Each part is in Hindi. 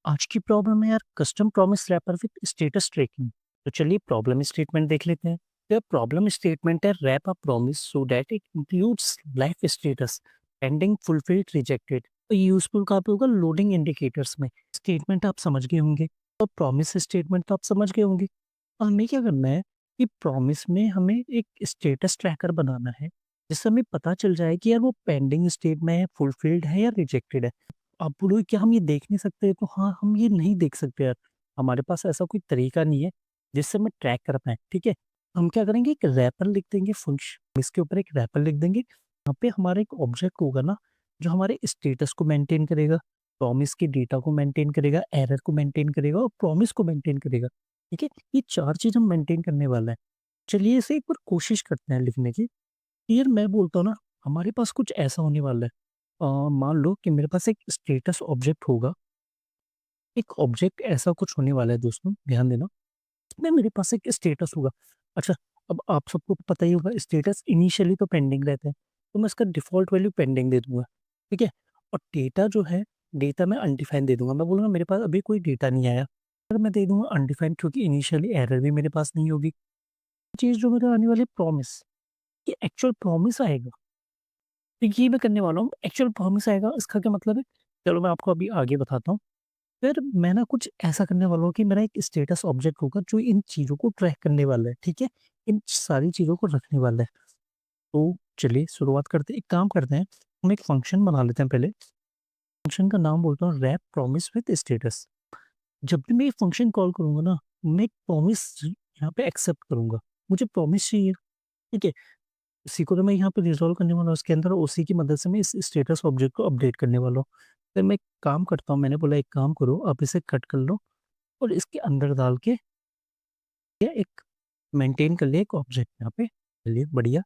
आज की प्रॉब्लम है यार custom promise wrapper with status tracking. तो चलिए प्रॉब्लम स्टेटमेंट देख लेते हैं। तो प्रॉब्लम स्टेटमेंट है wrap a promise so that it includes life status pending fulfilled rejected. तो ये यूजफुल कहाँ पे होगा? लोडिंग इंडिकेटर्स में। स्टेटमेंट आप समझ गए होंगे और प्रॉमिस स्टेटमेंट तो आप समझ गए होंगे। और हमें क्या करना है कि प्रॉमिस में हमें एक स्टेटस ट्रैकर बनाना है जिससे हमें पता चल जाए कि यार वो पेंडिंग स्टेट में है, फुलफिल्ड है या रिजेक्टेड है। आप बोलोगे क्या हम ये देख नहीं सकते? तो हाँ, हम ये नहीं देख सकते यार। हमारे पास ऐसा कोई तरीका नहीं है जिससे हम ट्रैक कर पाएँ, ठीक है? हम क्या करेंगे, एक रैपर लिख देंगे फंक्शन, इसके ऊपर एक रैपर लिख देंगे। वहाँ पे हमारा एक ऑब्जेक्ट होगा ना, जो हमारे स्टेटस को मेंटेन करेगा, प्रॉमिस के डेटा को मेंटेन करेगा, एरर को मेंटेन करेगा और प्रॉमिस को मेंटेन करेगा, ठीक है? ये 4 चीज़ हम मेंटेन करने वाला है। चलिए इसे एक बार कोशिश करते हैं लिखने की। यार मैं बोलता हूँ ना, हमारे पास कुछ ऐसा होने वाला है। मान लो कि मेरे पास एक स्टेटस ऑब्जेक्ट होगा। एक ऑब्जेक्ट ऐसा कुछ होने वाला है दोस्तों, ध्यान देना। इसमें मेरे पास एक स्टेटस होगा। अच्छा, अब आप सबको पता ही होगा स्टेटस इनिशियली तो पेंडिंग रहता है, तो मैं इसका डिफ़ॉल्ट वैल्यू पेंडिंग दे दूँगा, ठीक है? और डेटा जो है, डेटा मैं अनडिफाइंड दे दूँगा। मैं बोलूँगा मेरे पास अभी कोई डेटा नहीं आया। अगर मैं दे दूँगा अनडिफाइंड, क्योंकि इनिशियली एरर भी मेरे पास नहीं होगी। चीज़ जो मेरे आने वाली प्रॉमिस, ये एक्चुअल प्रॉमिस आएगा। तो ये मैं करने वाला हूँ, एक्चुअल प्रॉमिस आएगा। इसका क्या मतलब है? चलो मैं आपको अभी आगे बताता हूँ। फिर मैं ना कुछ ऐसा करने वाला हूँ कि मेरा एक स्टेटस ऑब्जेक्ट होगा जो इन चीज़ों को ट्रैक करने वाला है, ठीक है? इन सारी चीज़ों को रखने वाला है। तो चलिए शुरुआत करते हैं, एक काम करते हैं, हम एक फंक्शन बना लेते हैं पहले। फंक्शन का नाम बोलता हूँ रैप प्रॉमिस विद स्टेटस। जब भी मैं ये फंक्शन कॉल करूँगा ना, मैं एक प्रॉमिस यहाँ पे एक्सेप्ट करूँगा। मुझे प्रॉमिस चाहिए, ठीक है? उसी को तो मैं यहाँ पे रिज़ॉल्व करने वाला हूँ, उसके अंदर उसी की मदद से मैं इस स्टेटस ऑब्जेक्ट को अपडेट करने वाला हूँ। फिर मैं एक काम करता हूँ, मैंने बोला एक काम करो, आप इसे कट कर लो और इसके अंदर डाल के या एक मेंटेन कर लिया एक ऑब्जेक्ट यहाँ पे। चलिए बढ़िया,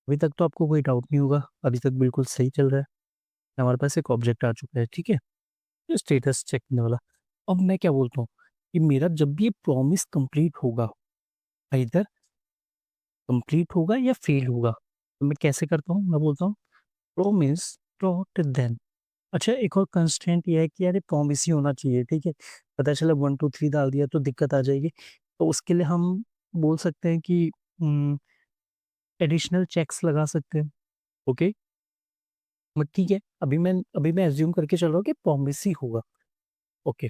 अभी तक तो आपको कोई डाउट नहीं होगा, अभी तक बिल्कुल सही चल रहा है। हमारे पास एक ऑब्जेक्ट आ चुका है, ठीक है? स्टेटस चेक करने वाला। अब मैं क्या बोलता हूँ कि मेरा जब भी ये प्रॉमिस कंप्लीट होगा, इधर कंप्लीट होगा या फेल होगा, तो मैं कैसे करता हूँ? मैं बोलता हूँ प्रॉमिस डॉट देन। अच्छा, एक और कंस्ट्रेंट ये है कि यार ये प्रॉमिस ही होना चाहिए, ठीक है? पता चला 1 2 3 डाल दिया तो दिक्कत आ जाएगी। तो उसके लिए हम बोल सकते हैं कि एडिशनल चेक्स लगा सकते हैं, ओके? बट ठीक है, अभी मैं अज़्यूम करके चल रहा हूँ कि प्रॉमिस ही होगा, ओके।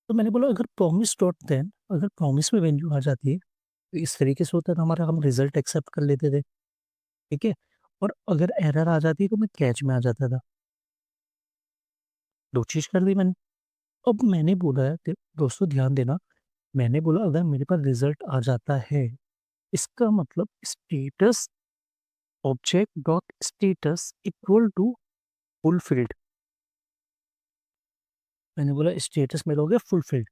तो मैंने बोला अगर प्रॉमिस डॉट देन, अगर प्रॉमिस में वैल्यू आ जाती है, तो इस तरीके से होता था हमारा, हम रिज़ल्ट एक्सेप्ट कर लेते थे, ठीक है? और अगर एरर आ जाती तो मैं कैच में आ जाता था। 2 चीज़ कर दी मैंने। अब मैंने बोला है दोस्तों ध्यान देना, मैंने बोला अगर मेरे पास रिजल्ट आ जाता है, इसका मतलब status object dot status equal to fulfilled. मैंने बोला स्टेटस मेरा हो गया फुलफिल्ड।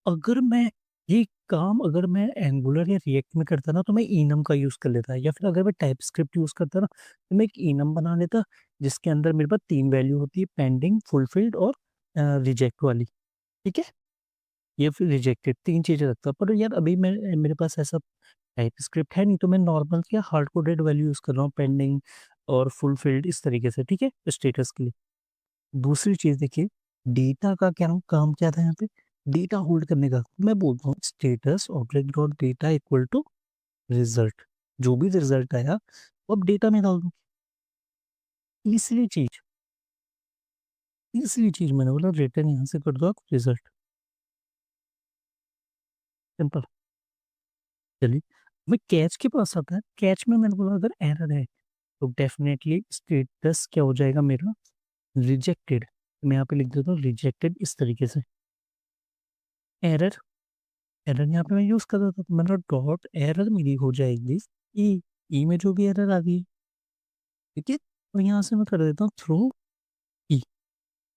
अगर मैं ये काम अगर मैं एंगुलर या रिएक्ट में करता ना, तो मैं इनम का यूज़ कर लेता, या फिर अगर मैं टाइपस्क्रिप्ट यूज़ करता ना, तो मैं एक इनम बना लेता जिसके अंदर मेरे पास 3 वैल्यू होती है, पेंडिंग, फुलफिल्ड और रिजेक्ट वाली, ठीक है? या फिर रिजेक्टेड, 3 चीज़ें रखता। पर यार अभी मैं मेरे पास ऐसा टाइपस्क्रिप्ट है नहीं, तो मैं नॉर्मल क्या हार्ड कोडेड वैल्यू यूज़ कर रहा हूँ, पेंडिंग और फुलफिल्ड इस तरीके से, ठीक है? स्टेटस के लिए। दूसरी चीज़ देखिए, डेटा का क्या काम क्या था यहाँ पे? डेटा होल्ड करने का। मैं बोलता हूँ status object dot data equal to result. जो भी रिजल्ट आया, वो अब डेटा में डाल दो। तीसरी चीज़ तीसरी चीज़ मैंने बोला रिटर्न यहाँ से कर दो आप रिजल्ट, सिंपल। चलिए, मैं कैच के पास आता है। कैच में मैंने बोला अगर एरर है, तो डेफ़िनेटली स्टेटस क्या हो जाएगा मेरा? रिजेक्टेड। मैं यहाँ पे लिख देता हूँ रिजेक्टेड इस तरीके से। एरर, एरर यहाँ पे मैं यूज़ कर रहा था, तो मैंने डॉट एरर मेरी हो जाएगी ई। ई में जो भी एरर आ गई, ठीक है? और यहाँ से मैं कर देता हूँ थ्रो ई,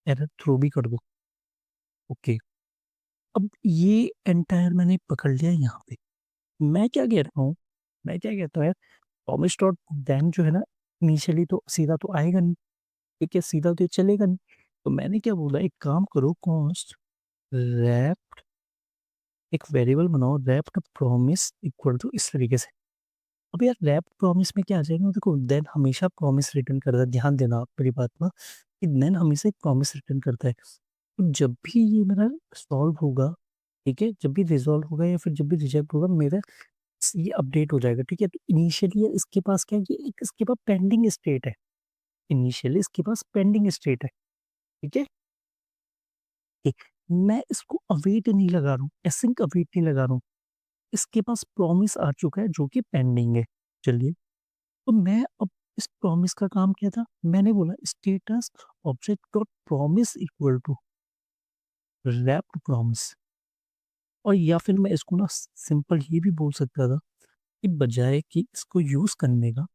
एरर थ्रो भी कर दो, ओके। अब ये एंटायर मैंने पकड़ लिया यहाँ पे। मैं क्या कह रहा हूँ, मैं क्या कहता हूँ यार, प्रॉमिस डॉट देन जो है ना, इनिशियली तो सीधा तो आएगा नहीं, ठीक है? सीधा तो ये चलेगा नहीं। तो मैंने क्या बोला, एक काम करो, कॉन्स्ट रैप, एक वेरिएबल बनाओ रैप्ट प्रॉमिस इक्वल टू इस तरीके से। अब यार रैप प्रॉमिस में क्या आ जाएगा, देखो देन हमेशा प्रॉमिस रिटर्न करता है, ध्यान देना आप मेरी बात में, कि देन हमेशा एक प्रॉमिस रिटर्न करता है। तो जब भी ये मेरा सॉल्व होगा, ठीक है? जब भी रिज़ॉल्व होगा या फिर जब भी रिजेक्ट होगा, मेरा ये अपडेट हो जाएगा, ठीक है? तो इनिशियली इसके पास क्या है कि एक इसके पास पेंडिंग स्टेट है। इनिशियली इसके पास पेंडिंग स्टेट है, ठीक है? ठीक, मैं इसको अवेट नहीं लगा रहा हूँ, एसिंक अवेट नहीं लगा रहा हूँ। इसके पास प्रॉमिस आ चुका है जो कि पेंडिंग है। चलिए, तो मैं अब इस प्रॉमिस का काम क्या था? मैंने बोला status object dot promise equal to wrapped promise, और या फिर मैं इसको ना सिंपल ये भी बोल सकता था कि बजाय कि इसको यूज़ करने का,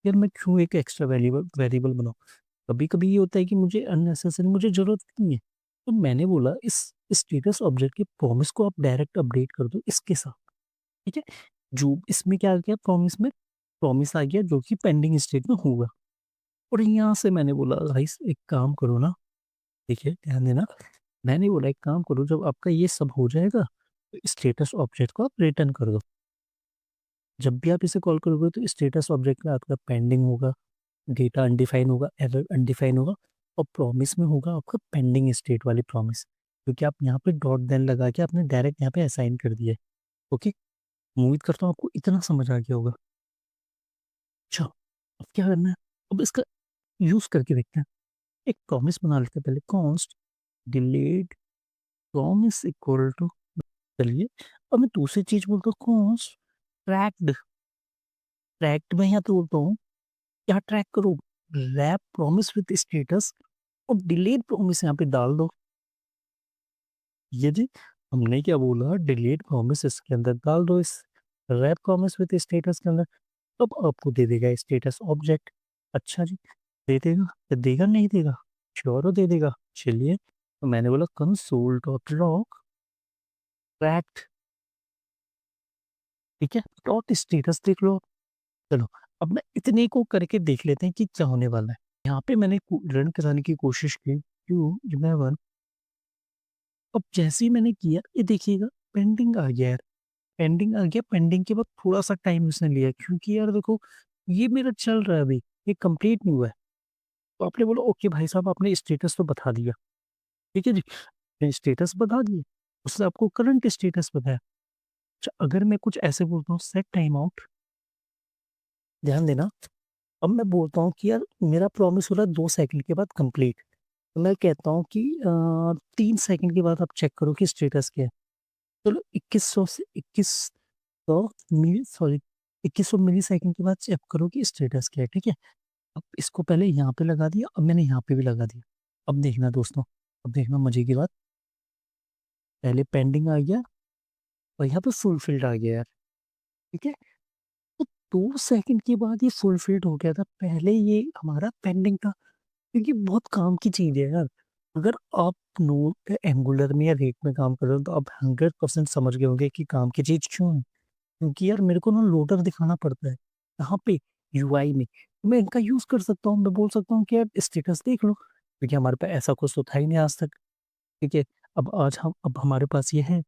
यार मैं क्यों एक एक्स्ट्रा वेरिएबल वेरिएबल बनाऊँ? कभी-कभी ये होता है कि मुझे अननेसेसरी मुझे ज़रूरत नहीं है। तो मैंने बोला इस स्टेटस ऑब्जेक्ट के प्रॉमिस को आप डायरेक्ट अपडेट कर दो इसके साथ, ठीक है? जो इसमें क्या आ गया प्रॉमिस में? प्रॉमिस आ गया जो कि पेंडिंग स्टेट में होगा। और यहाँ से मैंने बोला गाइस एक काम करो ना, देखिए ध्यान देना, मैंने बोला एक काम करो जब आपका ये सब हो जाएगा, तो स्टेटस ऑब्जेक्ट को आप रिटर्न कर दो। जब भी आप इसे कॉल करोगे तो स्टेटस ऑब्जेक्ट में आपका पेंडिंग होगा, डेटा अनडिफाइन होगा, एरर अनडिफाइन होगा, और प्रॉमिस में होगा आपका पेंडिंग स्टेट वाली प्रॉमिस। क्योंकि आप यहाँ पे डॉट देन लगा के आपने डायरेक्ट यहाँ पे असाइन कर दिया है। ओके? उम्मीद करता हूँ आपको इतना समझ आ गया होगा। अच्छा, अब क्या करना है? अब इसका यूज़ करके देखते हैं। एक प्रॉमिस बना लेते हैं पहले, const delete promise equal to, चलिए अब मैं दूसरी चीज़ बोलता हूँ, कॉन्स्ट ट्रैक्ड, ट्रैक्ड में यहाँ तो बोलता हूँ क्या ट्रैक करो? रैप प्रॉमिस विद स्टेटस और डिलीट प्रॉमिस यहाँ पे डाल दो। ये जी, हमने क्या बोला? डिलीट प्रॉमिस इसके अंदर डाल दो, इस रैप प्रॉमिस विद स्टेटस के अंदर, तब आपको दे देगा स्टेटस ऑब्जेक्ट। अच्छा जी, दे देगा या देगा नहीं देगा? श्योर हो दे देगा। चलिए, तो मैंने बोला कंसोल डॉट लॉग ट्रैक्ड, ठीक है? डॉट स्टेटस देख लो। चलो, अब मैं इतने को करके देख लेते हैं कि क्या होने वाला है। यहाँ पे मैंने रन कराने की कोशिश की, क्यों? मैं अब जैसे ही मैंने किया, ये देखिएगा पेंडिंग आ गया यार, पेंडिंग आ गया, पेंडिंग के बाद थोड़ा-सा टाइम इसने लिया क्योंकि यार देखो, ये मेरा चल रहा है अभी, ये कंप्लीट नहीं हुआ है। तो आपने बोला ओके भाई साहब आपने स्टेटस तो बता दिया, ठीक है जी? आपने स्टेटस बता दिए, उसने आपको करंट स्टेटस बताया। अच्छा अगर मैं कुछ ऐसे बोलता हूँ सेट टाइम आउट, ध्यान देना, अब मैं बोलता हूँ कि यार मेरा प्रॉमिस हो रहा है 2 सेकंड के बाद कंप्लीट, तो मैं कहता हूँ कि 3 सेकंड के बाद आप चेक करो कि स्टेटस क्या है। चलो 2100 से 2100 मिली सॉरी 2100 मिलीसेकंड के बाद चेक करो कि स्टेटस क्या है, ठीक है? अब इसको पहले यहाँ पे लगा दिया, अब मैंने यहाँ पे भी लगा दिया। अब देखना दोस्तों, अब देखना मज़े की बात, पहले पेंडिंग आ गया और यहाँ पे फुलफिल्ड आ गया यार, ठीक है? तो 2 सेकंड के बाद ये फुलफिल्ड हो गया था, पहले ये हमारा पेंडिंग था, क्योंकि बहुत काम की चीज़ है यार। अगर आप नोड एंगुलर में या रेट में काम कर रहे हो तो आप 100% समझ गए होंगे कि काम की चीज़ क्यों है। क्योंकि यार मेरे को ना लोडर दिखाना पड़ता है, कहाँ पे? यूआई में। तो मैं इनका यूज़ कर सकता हूँ, मैं बोल सकता हूँ कि यार स्टेटस देख लो, क्योंकि हमारे पास ऐसा कुछ तो था ही नहीं आज तक, ठीक है? अब हमारे पास ये है।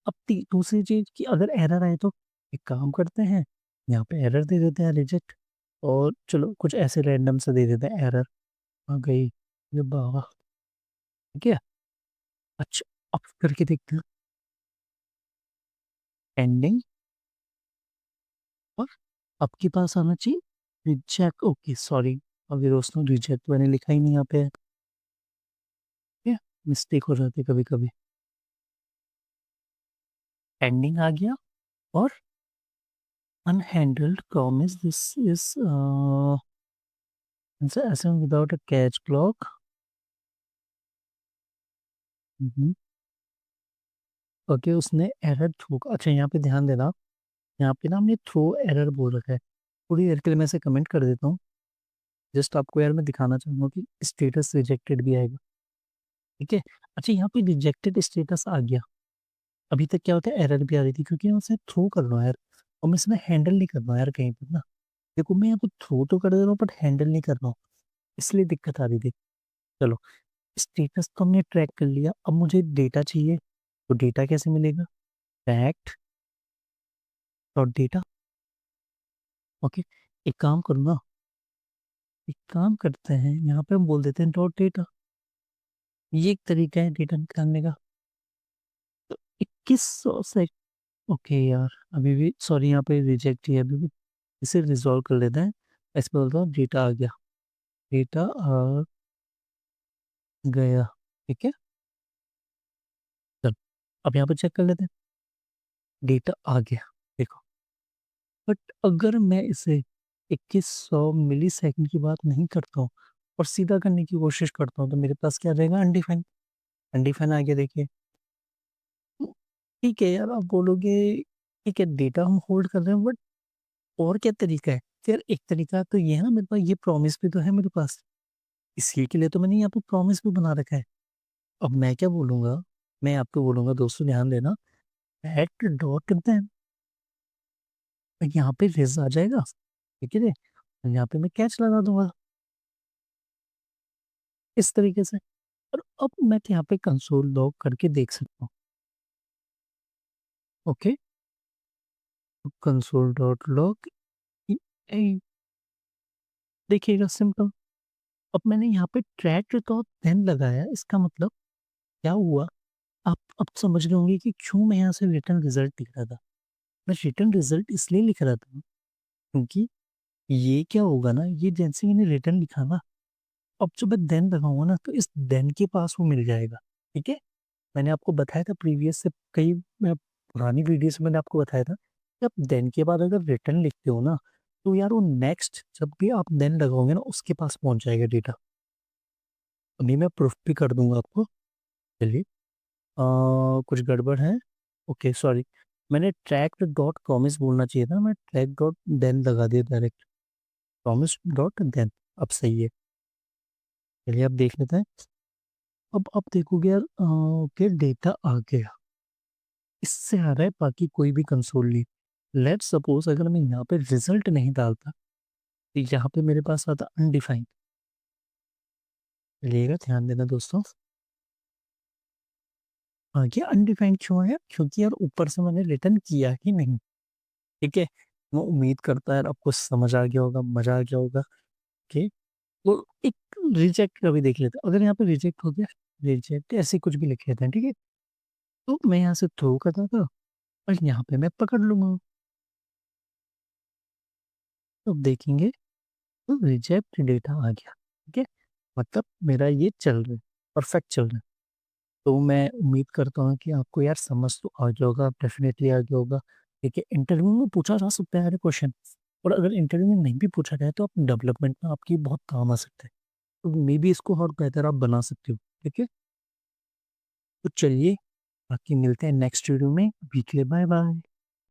अब ती दूसरी चीज़ कि अगर एरर आए तो एक काम करते हैं, यहाँ पे एरर दे देते हैं रिजेक्ट, और चलो कुछ ऐसे रैंडम से दे देते हैं एरर, आ गई, ये बाबा, ठीक है? अच्छा, अब करके देखते हैं, एंडिंग, और आपके पास आना चाहिए रिजेक्ट, ओके सॉरी, अभी दोस्तों रिजेक्ट मैंने लिखा ही नहीं यहाँ पे, ठीक है? मिस्टेक हो जाती है कभी-कभी। एंडिंग आ गया, और unhandled promise this is ascend without a catch block. Hmm, okay उसने एरर थ्रो, अच्छा यहाँ पे ध्यान देना, यहाँ पे ना हमने थ्रो एरर बोल रखा है। थोड़ी देर के लिए मैं इसे कमेंट कर देता हूँ। जस्ट आपको यार मैं दिखाना चाहूँगा कि स्टेटस रिजेक्टेड भी आएगा, ठीक है? अच्छा यहाँ पे रिजेक्टेड स्टेटस आ गया। अभी तक क्या होता है एरर भी आ रही थी क्योंकि मैं उसे थ्रो कर रहा हूँ यार, और मैं इसमें हैंडल नहीं कर रहा हूँ यार कहीं पर ना। देखो मैं यहाँ पे थ्रो तो कर दे रहा हूँ बट हैंडल नहीं कर रहा हूँ, इसलिए दिक्कत आ रही थी। चलो, स्टेटस तो हमने ट्रैक कर लिया, अब मुझे डेटा चाहिए, तो डेटा कैसे मिलेगा? Fact dot data, okay. एक काम करो ना, एक काम करते हैं यहाँ पे हम बोल देते हैं डॉट डेटा, ये एक तरीका है डेटा निकालने का। तो 2100 से ओके यार, अभी भी सॉरी यहाँ पे रिजेक्ट ही है अभी भी। इसे रिजॉल्व कर लेते हैं। ऐसे बोलता हूँ डेटा आ गया, डेटा आ गया। ठीक है, चल अब यहाँ पे चेक कर लेते हैं। डेटा आ गया, देखो। बट अगर मैं इसे 2100 मिली सेकेंड की बात नहीं करता हूँ और सीधा करने की कोशिश करता हूँ, तो मेरे पास क्या रहेगा? अनडिफाइंड। अनडिफाइंड आ गया, देखिए। ठीक है यार, आप बोलोगे ठीक है डेटा हम होल्ड कर रहे हैं, बट और क्या तरीका है? तो यार एक तरीका तो ये है ना, मेरे पास ये प्रॉमिस भी तो है मेरे पास। इसी के लिए तो मैंने यहाँ पे प्रॉमिस भी बना रखा है। अब मैं क्या बोलूंगा? मैं आपको बोलूंगा, दोस्तों ध्यान देना, एट डॉट देन यहाँ पे रेज आ जाएगा। ठीक है, यहाँ पे मैं कैच लगा दूंगा इस तरीके से। और अब मैं यहाँ पे कंसोल लॉग करके देख सकता हूँ। ओके, कंसोल डॉट लॉग, देखिएगा सिंपल। अब मैंने यहाँ पे ट्रैक रिकॉर्ड देन लगाया, इसका मतलब क्या हुआ? आप अब समझ रहे होंगे कि क्यों मैं यहाँ से रिटर्न रिजल्ट लिख रहा था। मैं रिटर्न रिजल्ट इसलिए लिख रहा था क्योंकि ये क्या होगा ना, ये जैसे मैंने रिटर्न लिखा ना, अब जब मैं देन लगाऊंगा ना, तो इस देन के पास वो मिल जाएगा। ठीक है, मैंने आपको बताया था प्रीवियस से कई पुरानी वीडियो से मैंने आपको बताया था कि आप देन के बाद अगर रिटर्न लिखते हो ना, तो यार वो नेक्स्ट जब भी आप देन लगाओगे ना, उसके पास पहुंच जाएगा डेटा। अभी मैं प्रूफ भी कर दूंगा आपको। चलिए, कुछ गड़बड़ है। ओके सॉरी, मैंने ट्रैक डॉट प्रॉमिस बोलना चाहिए था, मैं ट्रैक डॉट देन लगा दिया डायरेक्ट। प्रॉमिस डॉट देन, अब सही है। चलिए अब देख लेते हैं। अब आप देखोगे यार, ओके डेटा आ गया, इससे आ रहा है, बाकी कोई भी कंसोल नहीं। लेट्स सपोज अगर मैं यहाँ पे रिजल्ट नहीं डालता, तो यहाँ पे मेरे पास आता अनडिफाइंड। चलिएगा ध्यान देना दोस्तों, आगे अनडिफाइंड क्यों है? क्योंकि यार ऊपर से मैंने रिटर्न किया ही नहीं। ठीक है, मैं उम्मीद करता है यार आपको समझ आ गया होगा, मजा आ गया होगा। ओके, तो एक रिजेक्ट का भी देख लेते हैं। अगर यहाँ पे रिजेक्ट हो गया, रिजेक्ट ऐसे कुछ भी लिख लेते हैं। ठीक है, तो मैं यहाँ से थ्रो करता था और यहाँ पे मैं पकड़ लूंगा। तो अब देखेंगे, तो रिजेक्ट डेटा आ गया। ठीक है, मतलब मेरा ये चल रहा है, परफेक्ट चल रहा है। तो मैं उम्मीद करता हूँ कि आपको यार समझ तो आ गया होगा, डेफिनेटली आ गया होगा। ठीक है, इंटरव्यू में पूछा जा सकता है यार क्वेश्चन, और अगर इंटरव्यू में नहीं भी पूछा जाए तो आप डेवलपमेंट में आपकी बहुत काम आ सकता है। तो मे बी इसको और बेहतर आप बना सकते हो। ठीक है, तो चलिए बाकी मिलते हैं नेक्स्ट वीडियो में। अभी के लिए बाय बाय।